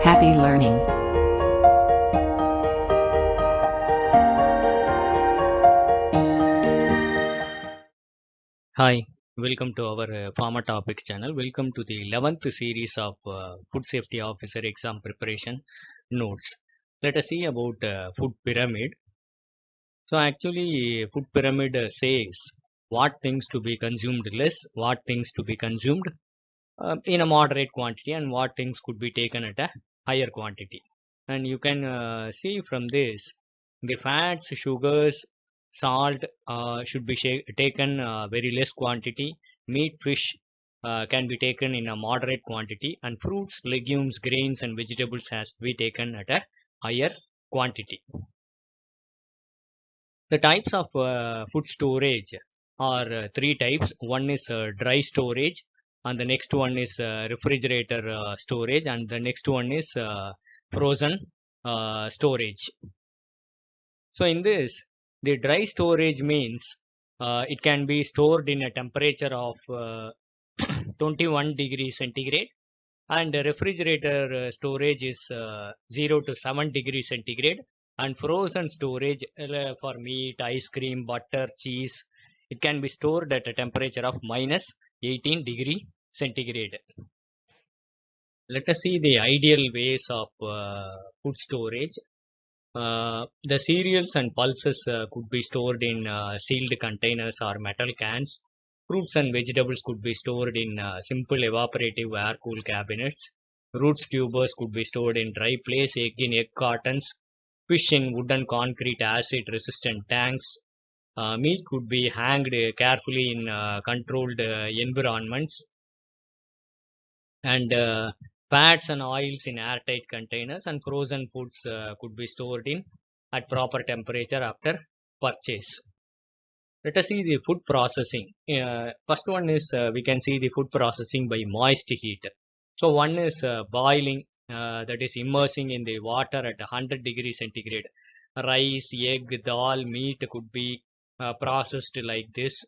Happy learning. Hi, welcome to our Pharma Topics channel. Welcome to the 11th series of Food Safety Officer exam preparation notes. Let us see about food pyramid. So actually, food pyramid says what things to be consumed less, what things to be consumed in a moderate quantity, and what things could be taken at a higher quantity. And you can see from this, the fats, sugars, salt should be taken very less quantity. Meat, fish can be taken in a moderate quantity, and fruits, legumes, grains, and vegetables has to be taken at a higher quantity. The types of food storage are three types. One is dry storage, and the next one is refrigerator storage, and the next one is frozen storage. So in this, the dry storage means it can be stored in a temperature of 21 degrees centigrade, and the refrigerator storage is 0 to 7 degrees centigrade, and frozen storage for meat, ice cream, butter, cheese, it can be stored at a temperature of minus 18 degree centigrade. Let us see the ideal ways of food storage. The cereals and pulses could be stored in sealed containers or metal cans. Fruits and vegetables could be stored in simple evaporative air-cooled cabinets. Roots tubers could be stored in dry place, egg in egg cartons, fish in wooden concrete acid-resistant tanks. Meat could be hanged carefully in controlled environments, and fats and oils in airtight containers, and frozen foods could be stored in at proper temperature after purchase. Let us see the food processing. First one is we can see the food processing by moist heat. So one is boiling, that is immersing in the water at 100 degrees centigrade. Rice, egg, dal, meat could be processed like this.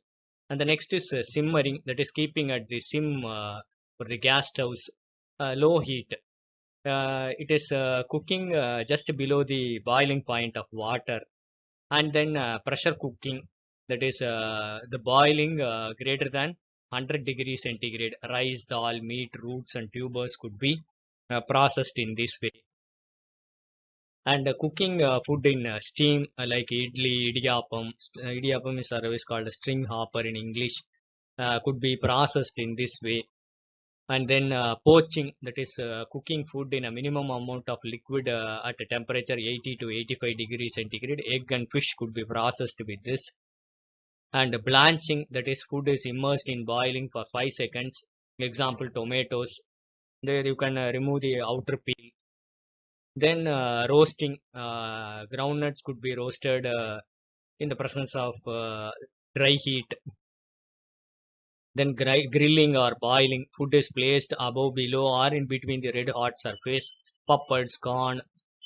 And the next is simmering, that is keeping at the sim for the gas stoves, low heat. It is cooking just below the boiling point of water. And then pressure cooking, that is the boiling greater than 100 degrees centigrade. Rice, dal, meat, roots, and tubers could be processed in this way. And cooking food in steam, like idli, idiyappam. Idiyappam is otherwise called a string hopper in English, could be processed in this way. And then poaching, that is cooking food in a minimum amount of liquid at a temperature 80 to 85 degrees centigrade. Egg and fish could be processed with this. And blanching, that is food is immersed in boiling for 5 seconds. Example, tomatoes. There you can remove the outer peel. Then roasting, groundnuts could be roasted in the presence of dry heat. Then grilling or boiling, food is placed above, below, or in between the red hot surface. Puppets, corn,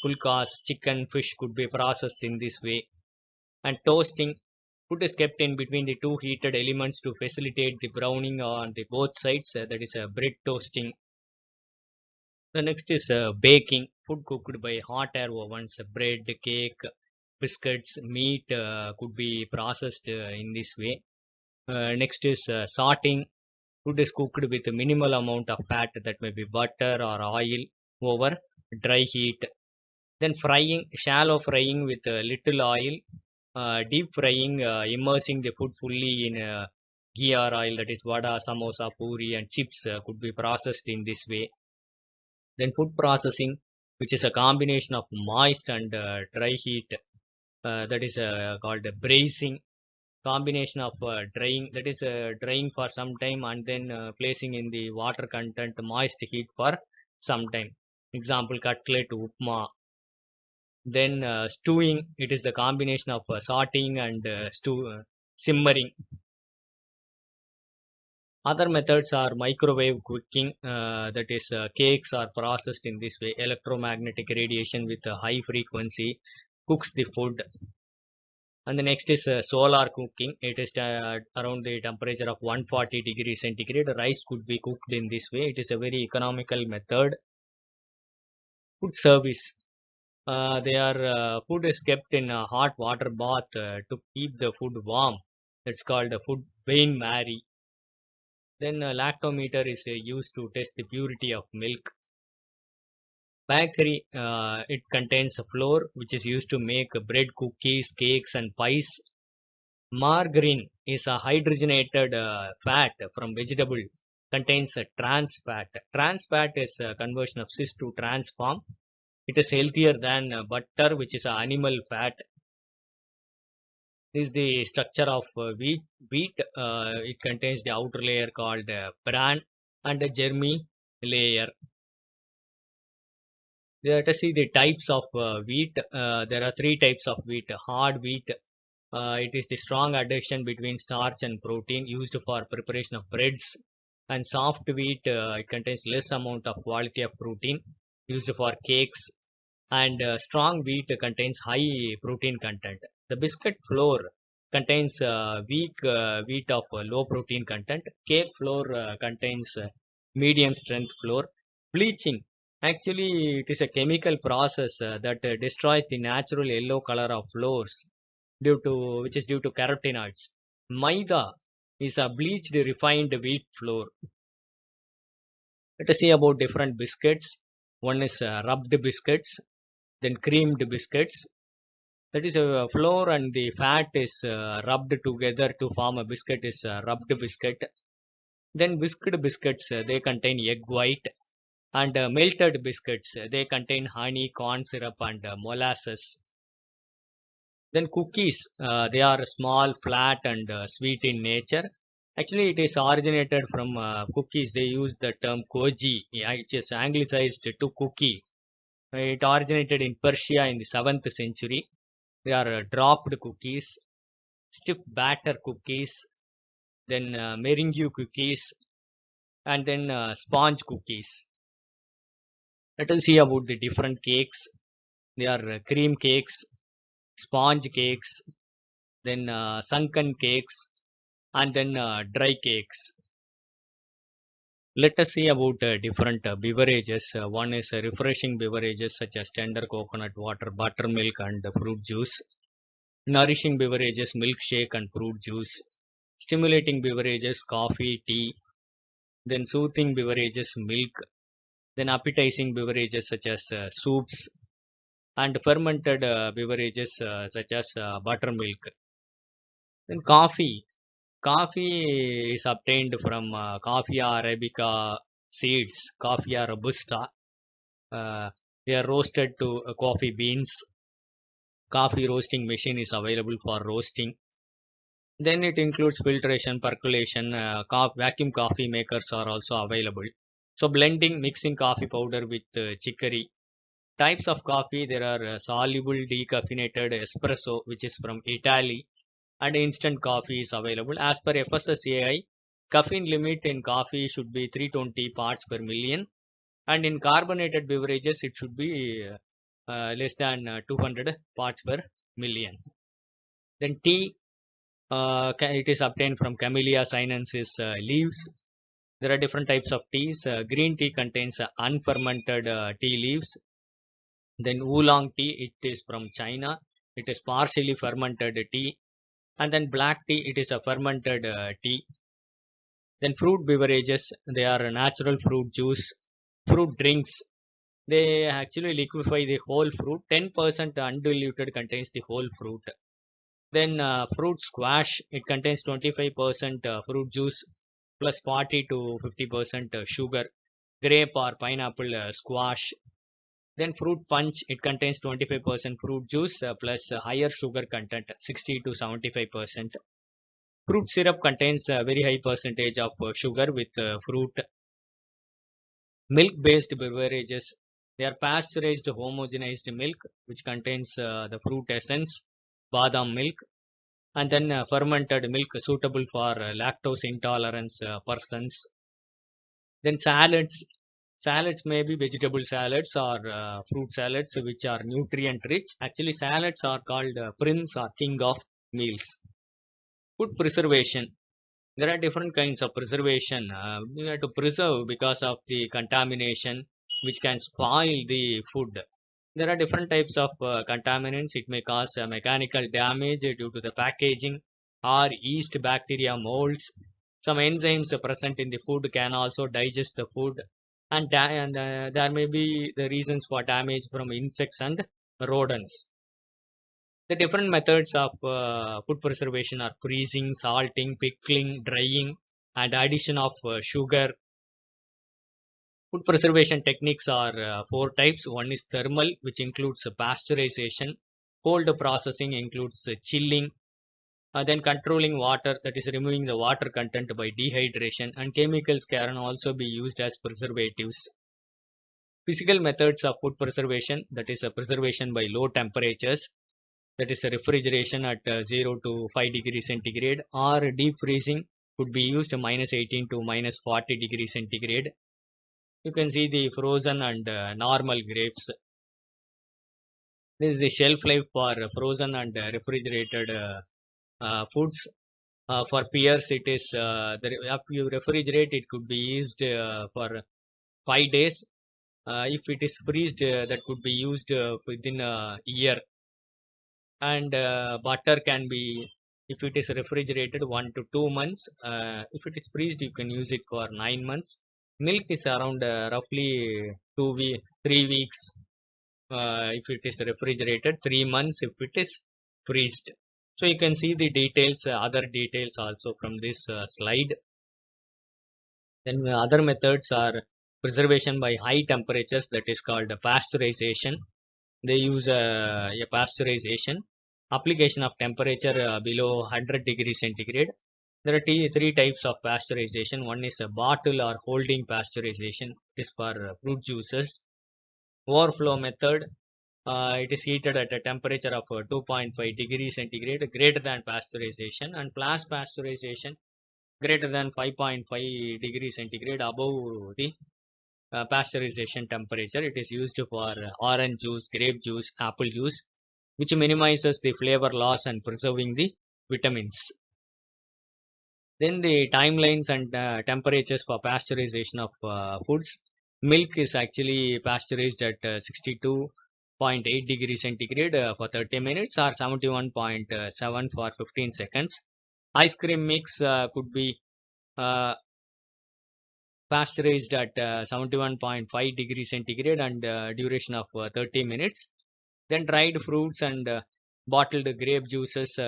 pulkas, chicken, fish could be processed in this way. And toasting, food is kept in between the two heated elements to facilitate the browning on the both sides. That is bread toasting. The next is baking, food cooked by hot air ovens. Bread, cake, biscuits, meat could be processed in this way. Next is sorting. Food is cooked with a minimal amount of fat, that may be butter or oil, over dry heat. Then frying, shallow frying with little oil. Deep frying, immersing the food fully in ghee or oil, that is vada, samosa, puri, and chips could be processed in this way. Then food processing, which is a combination of moist and dry heat, that is called braising. Combination of drying, that is drying for some time, and then placing in the water content moist heat for some time. Example, cutlet, upma. Then stewing, it is the combination of sauteing and simmering. Other methods are microwave cooking, that is cakes are processed in this way. Electromagnetic radiation with a high frequency cooks the food. And the next is solar cooking. It is around the temperature of 140 degrees centigrade. Rice could be cooked in this way. It is a very economical method. Food service. Food is kept in a hot water bath to keep the food warm. That's called a food Bain Marie. Then a lactometer is used to test the purity of milk. Bakery, it contains a flour which is used to make bread, cookies, cakes and pies. Margarine is a hydrogenated fat from vegetable, contains a trans fat. Trans fat is a conversion of cis to trans form. It is healthier than butter, which is an animal fat. This is the structure of wheat. It contains the outer layer called bran and a germi layer. Let us see the types of wheat. There are three types of wheat. Hard wheat. It is the strong addition between starch and protein used for preparation of breads. And soft wheat, it contains less amount of quality of protein used for cakes. And strong wheat contains high protein content. The biscuit flour contains weak wheat of low protein content. Cake flour contains medium strength flour. Bleaching, actually it is a chemical process that destroys the natural yellow color of flours which is due to carotenoids. Maida is a bleached refined wheat flour. Let us see about different biscuits. One is rubbed biscuits, then creamed biscuits. That is a flour and the fat is rubbed together to form a biscuit is rubbed biscuit. Then whisked biscuits, they contain egg white. And melted biscuits, they contain honey, corn syrup and molasses. Then cookies, they are small, flat and sweet in nature. Actually, it is originated from cookies. They use the term koji, which is anglicized to cookie. It originated in Persia in the 7th century. They are dropped cookies, stiff batter cookies, then meringue cookies, and then sponge cookies. Let us see about the different cakes. They are cream cakes, sponge cakes, then sunken cakes, and then dry cakes. Let us see about different beverages. One is refreshing beverages such as tender coconut water, buttermilk, and fruit juice. Nourishing beverages, milkshake and fruit juice. Stimulating beverages, coffee, tea. Then soothing beverages, milk. Then appetizing beverages such as soups. And fermented beverages such as buttermilk. Then coffee. Coffee is obtained from Coffea arabica seeds, Coffea robusta. They are roasted to coffee beans. Coffee roasting machine is available for roasting. Then it includes filtration, percolation, vacuum coffee makers are also available. So blending, mixing coffee powder with chicory. Types of coffee, there are soluble decaffeinated espresso, which is from Italy, and instant coffee is available. As per FSSAI, caffeine limit in coffee should be 320 parts per million, and in carbonated beverages it should be less than 200 parts per million. Then tea, it is obtained from Camellia sinensis leaves. There are different types of teas. Green tea contains unfermented tea leaves. Then oolong tea, it is from China. It is partially fermented tea. And then black tea, it is a fermented tea. Then fruit beverages, they are natural fruit juice. Fruit drinks, they actually liquefy the whole fruit. 10% undiluted contains the whole fruit. Then fruit squash, it contains 25% fruit juice plus 40 to 50% sugar. Grape or pineapple squash. Then fruit punch, it contains 25% fruit juice plus higher sugar content, 60 to 75%. Fruit syrup contains a very high percentage of sugar with fruit. Milk-based beverages, they are pasteurized homogenized milk, which contains the fruit essence, badam milk, and then fermented milk suitable for lactose intolerance persons. Then salads. Salads may be vegetable salads or fruit salads which are nutrient rich. Actually, salads are called prince or king of meals. Food preservation. There are different kinds of preservation. We have to preserve because of the contamination which can spoil the food. There are different types of contaminants. It may cause mechanical damage due to the packaging or yeast, bacteria, molds. Some enzymes present in the food can also digest the food, and, there may be the reasons for damage from insects and rodents. The different methods of food preservation are freezing, salting, pickling, drying, and addition of sugar. Food preservation techniques are four types. One is thermal, which includes pasteurization. Cold processing includes chilling. Then controlling water, that is removing the water content by dehydration. And chemicals can also be used as preservatives. Physical methods of food preservation, that is preservation by low temperatures, that is refrigeration at 0 to 5 degrees centigrade, or deep freezing could be used minus 18 to minus 40 degrees centigrade. You can see the frozen and normal grapes. This is the shelf life for frozen and refrigerated foods. For pears, it is if you refrigerate, it could be used for 5 days. If it is freezed, that could be used within a year. And butter can be, if it is refrigerated, 1 to 2 months. If it is freezed, you can use it for 9 months. Milk is around roughly 3 weeks if it is refrigerated, 3 months if it is freezed. So you can see the details, other details also from this slide. Then other methods are preservation by high temperatures, that is called pasteurization. They use a pasteurization. Application of temperature below 100 degrees centigrade. There are three types of pasteurization. One is a bottle or holding pasteurization. It is for fruit juices. Overflow method. It is heated at a temperature of 2.5 degrees centigrade greater than pasteurization, and flash pasteurization greater than 5.5 degrees centigrade above the pasteurization temperature. It is used for orange juice, grape juice, apple juice, which minimizes the flavor loss and preserving the vitamins. Then the timelines and temperatures for pasteurization of foods. Milk is actually pasteurized at 62.8 degrees centigrade for 30 minutes or 71.7 for 15 seconds. Ice cream mix could be pasteurized at 71.5 degrees centigrade and duration of 30 minutes. Then dried fruits and bottled grape juices,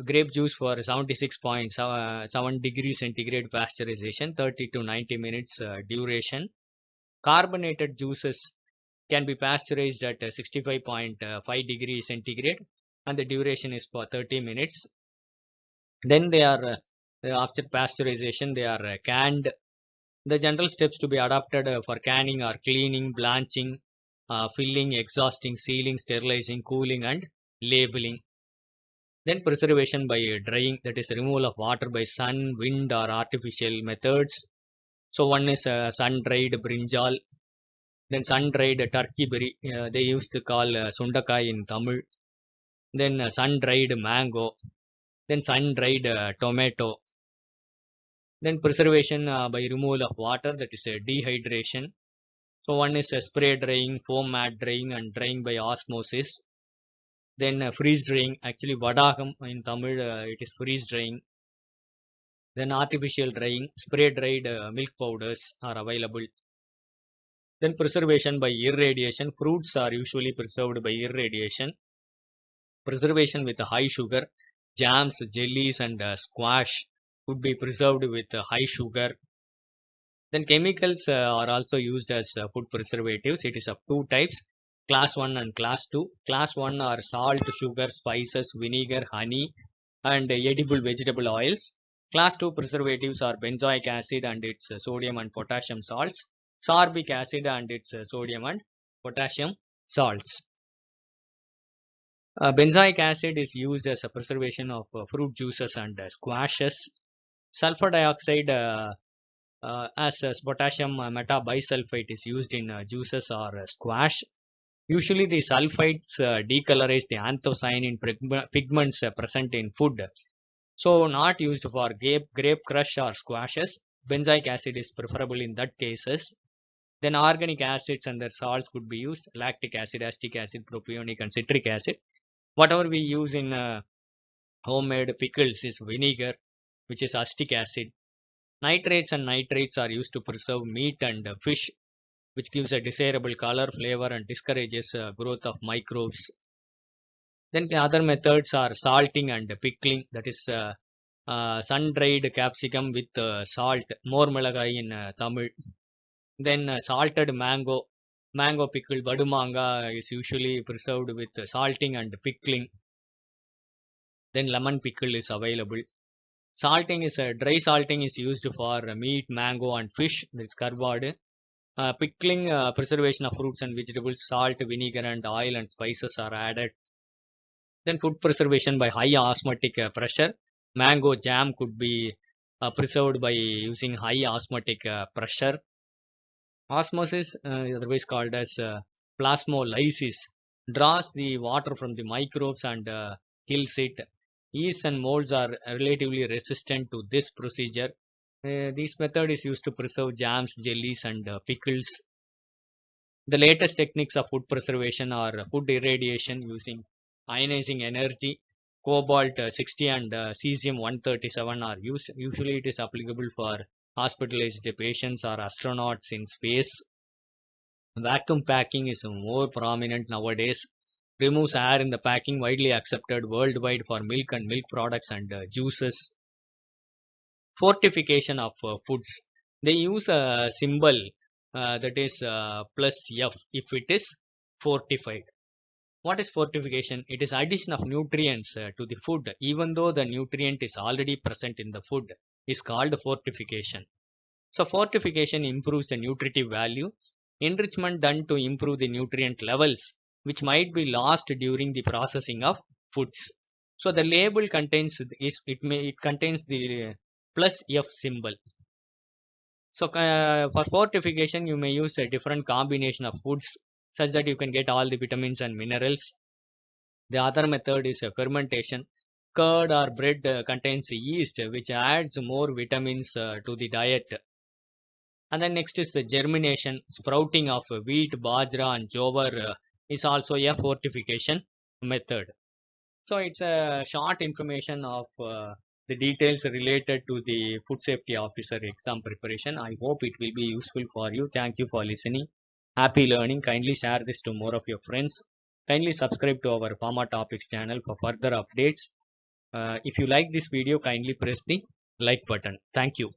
grape juice for 76.7 degrees centigrade pasteurization, 30 to 90 minutes duration. Carbonated juices can be pasteurized at 65.5 degrees centigrade and the duration is for 30 minutes. Then they are after pasteurization, they are canned. The general steps to be adopted for canning are cleaning, blanching, filling, exhausting, sealing, sterilizing, cooling, and labeling. Then preservation by drying, that is removal of water by sun, wind, or artificial methods. So one is sun-dried brinjal, then sun-dried turkey berry. They used to call sundakai in Tamil. Then sun-dried mango. Then sun-dried tomato. Then preservation by removal of water, that is dehydration. So one is spray drying, foam mat drying, and drying by osmosis. Then freeze drying, actually vadagam in Tamil, it is freeze drying. Then artificial drying, spray dried milk powders are available. Then preservation by irradiation, fruits are usually preserved by irradiation. Preservation with high sugar, jams, jellies, and squash could be preserved with high sugar. Then chemicals are also used as food preservatives. It is of two types, class 1 and class 2. Class 1 are salt, sugar, spices, vinegar, honey, and edible vegetable oils. Class 2 preservatives are benzoic acid and its sodium and potassium salts, sorbic acid and its sodium and potassium salts. Benzoic acid is used as a preservation of fruit juices and squashes. Sulfur dioxide as potassium metabisulfite is used in juices or squash. Usually the sulfides decolorize the anthocyanin pigments present in food. So not used for grape crush or squashes. Benzoic acid is preferable in that cases. Then organic acids and their salts could be used: lactic acid, acetic acid, propionic and citric acid. Whatever we use in homemade pickles is vinegar, which is acetic acid. Nitrates and nitrates are used to preserve meat and fish, which gives a desirable color, flavor, and discourages growth of microbes. Then the other methods are salting and pickling, that is sun-dried capsicum with salt, more milagai in Tamil. Then salted mango pickle, badumanga is usually preserved with salting and pickling. Then lemon pickle is available. Salting is dry salting is used for meat, mango, and fish. That's carbide. Pickling, preservation of fruits and vegetables, salt, vinegar, and oil and spices are added. Then food preservation by high osmotic pressure. Mango jam could be preserved by using high osmotic pressure. Osmosis, otherwise called as plasmolysis, draws the water from the microbes and kills it. Yeast and molds are relatively resistant to this procedure. This method is used to preserve jams, jellies, and pickles. The latest techniques of food preservation are food irradiation using ionizing energy. Cobalt 60 and cesium 137 are used. Usually, it is applicable for hospitalized patients or astronauts in space. Vacuum packing is more prominent nowadays. Removes air in the packing, widely accepted worldwide for milk and milk products and juices. Fortification of foods. They use a symbol that is plus F if it is fortified. What is fortification? It is addition of nutrients to the food, even though the nutrient is already present in the food, is called fortification. So fortification improves the nutritive value. Enrichment done to improve the nutrient levels, which might be lost during the processing of foods. So the label contains it contains the plus F symbol. So for fortification, you may use a different combination of foods such that you can get all the vitamins and minerals. The other method is fermentation. Curd or bread contains yeast, which adds more vitamins to the diet. And then next is germination. Sprouting of wheat, bajra, and jowar is also a fortification method. So it's a short information of the details related to the food safety officer exam preparation. I hope it will be useful for you. Thank you for listening. Happy learning. Kindly share this to more of your friends. Kindly subscribe to our Pharma Topics channel for further updates. If you like this video, kindly press the like button. Thank you.